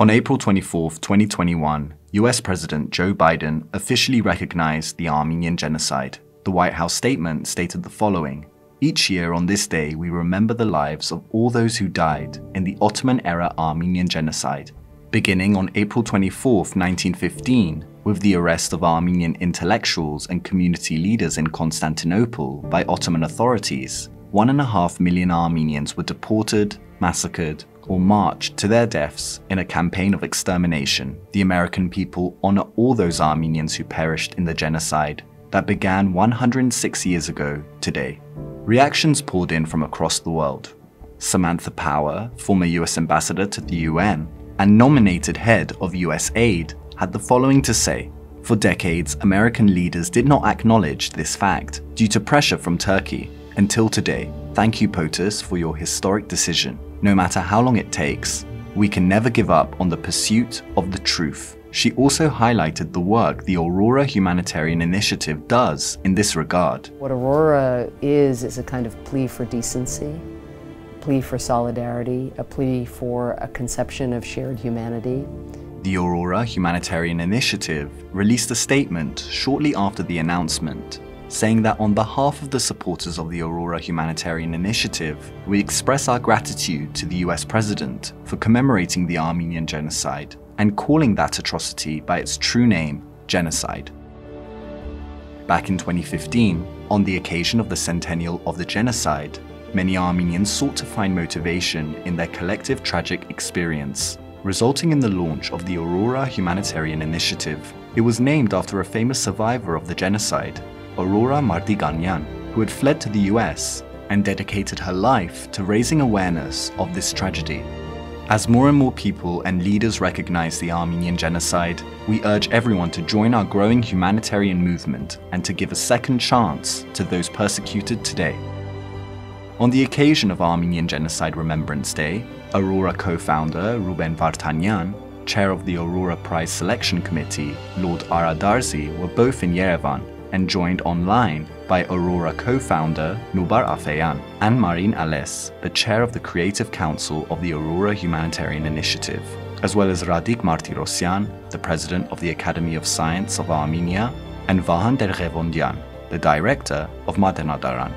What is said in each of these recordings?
On April 24, 2021, US President Joe Biden officially recognized the Armenian Genocide. The White House statement stated the following: "Each year on this day we remember the lives of all those who died in the Ottoman-era Armenian Genocide, beginning on April 24, 1915, with the arrest of Armenian intellectuals and community leaders in Constantinople by Ottoman authorities. 1.5 million Armenians were deported, massacred, or marched to their deaths in a campaign of extermination. The American people honor all those Armenians who perished in the genocide that began 106 years ago today." Reactions poured in from across the world. Samantha Power, former US ambassador to the UN and nominated head of US aid, had the following to say: "For decades, American leaders did not acknowledge this fact due to pressure from Turkey. Until today, thank you, POTUS, for your historic decision. No matter how long it takes, we can never give up on the pursuit of the truth." She also highlighted the work the Aurora Humanitarian Initiative does in this regard. What Aurora is a kind of plea for decency, a plea for solidarity, a plea for a conception of shared humanity. The Aurora Humanitarian Initiative released a statement shortly after the announcement, saying that on behalf of the supporters of the Aurora Humanitarian Initiative, we express our gratitude to the US President for commemorating the Armenian Genocide and calling that atrocity by its true name, genocide. Back in 2015, on the occasion of the centennial of the genocide, many Armenians sought to find motivation in their collective tragic experience, resulting in the launch of the Aurora Humanitarian Initiative. It was named after a famous survivor of the genocide, Aurora Mardiganian, who had fled to the US and dedicated her life to raising awareness of this tragedy. As more and more people and leaders recognize the Armenian Genocide, we urge everyone to join our growing humanitarian movement and to give a second chance to those persecuted today. On the occasion of Armenian Genocide Remembrance Day, Aurora co-founder Ruben Vartanyan, chair of the Aurora Prize Selection Committee, Lord Ara Darzi, were both in Yerevan and joined online by Aurora co-founder Nubar Afeyan and Marin Ales, the chair of the Creative Council of the Aurora Humanitarian Initiative, as well as Radik Martirosyan, the president of the Academy of Science of Armenia, and Vahan Derghevondian, the director of Madenadaran.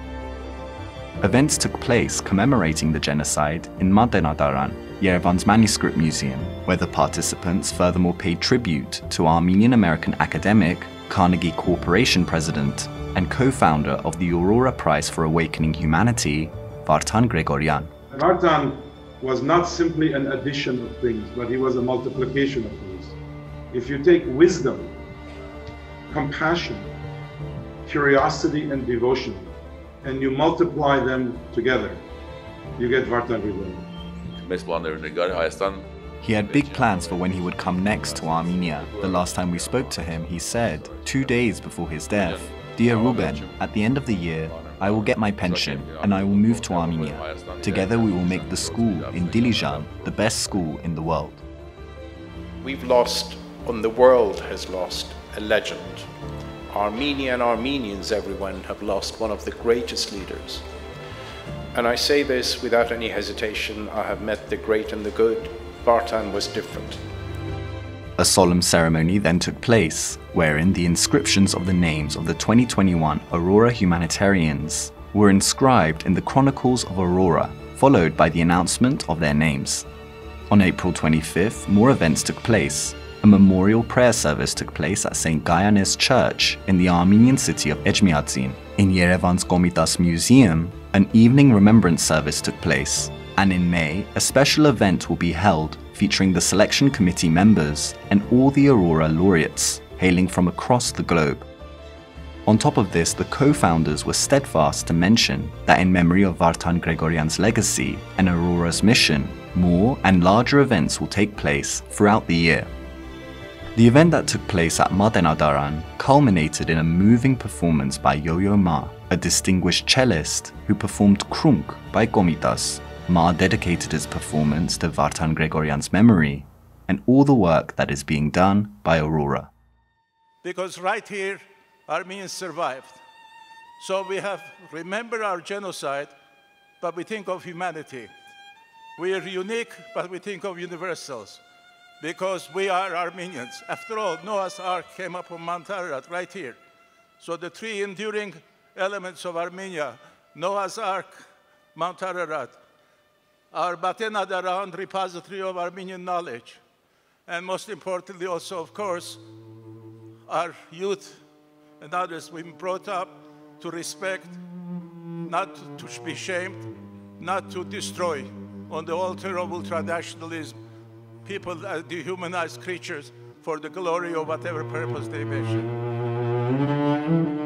Events took place commemorating the genocide in Madenadaran, Yerevan's Manuscript Museum, where the participants furthermore paid tribute to Armenian-American academic, Carnegie Corporation president, and co-founder of the Aurora Prize for Awakening Humanity, Vartan Gregorian. Vartan was not simply an addition of things, but he was a multiplication of things. If you take wisdom, compassion, curiosity, and devotion, and you multiply them together, you get Vartan Gregorian. He had big plans for when he would come next to Armenia. The last time we spoke to him, he said, 2 days before his death, "Dear Ruben, at the end of the year, I will get my pension and I will move to Armenia. Together we will make the school in Dilijan the best school in the world." We've lost, and the world has lost, a legend. Armenia and Armenians, everyone, have lost one of the greatest leaders. And I say this without any hesitation. I have met the great and the good. Vartan was different. A solemn ceremony then took place, wherein the inscriptions of the names of the 2021 Aurora Humanitarians were inscribed in the Chronicles of Aurora, followed by the announcement of their names. On April 25th, more events took place. A memorial prayer service took place at St. Gayanes Church in the Armenian city of Echmiadzin. In Yerevan's Komitas Museum, an evening remembrance service took place. And in May, a special event will be held featuring the selection committee members and all the Aurora laureates hailing from across the globe. On top of this, the co-founders were steadfast to mention that in memory of Vartan Gregorian's legacy and Aurora's mission, more and larger events will take place throughout the year. The event that took place at Madenadaran culminated in a moving performance by Yo-Yo Ma, a distinguished cellist who performed Krunk by Komitas. Ma dedicated his performance to Vartan Gregorian's memory and all the work that is being done by Aurora. Because right here, Armenians survived. So we have remembered our genocide, but we think of humanity. We are unique, but we think of universals. because we are Armenians. After all, Noah's Ark came up on Mount Ararat, right here. So the three enduring elements of Armenia, Noah's Ark, Mount Ararat, our Batena Daran repository of Armenian knowledge, and most importantly also, of course, our youth and others we've been brought up to respect, not to be shamed, not to destroy on the altar of ultranationalism people as dehumanized creatures for the glory of whatever purpose they may serve.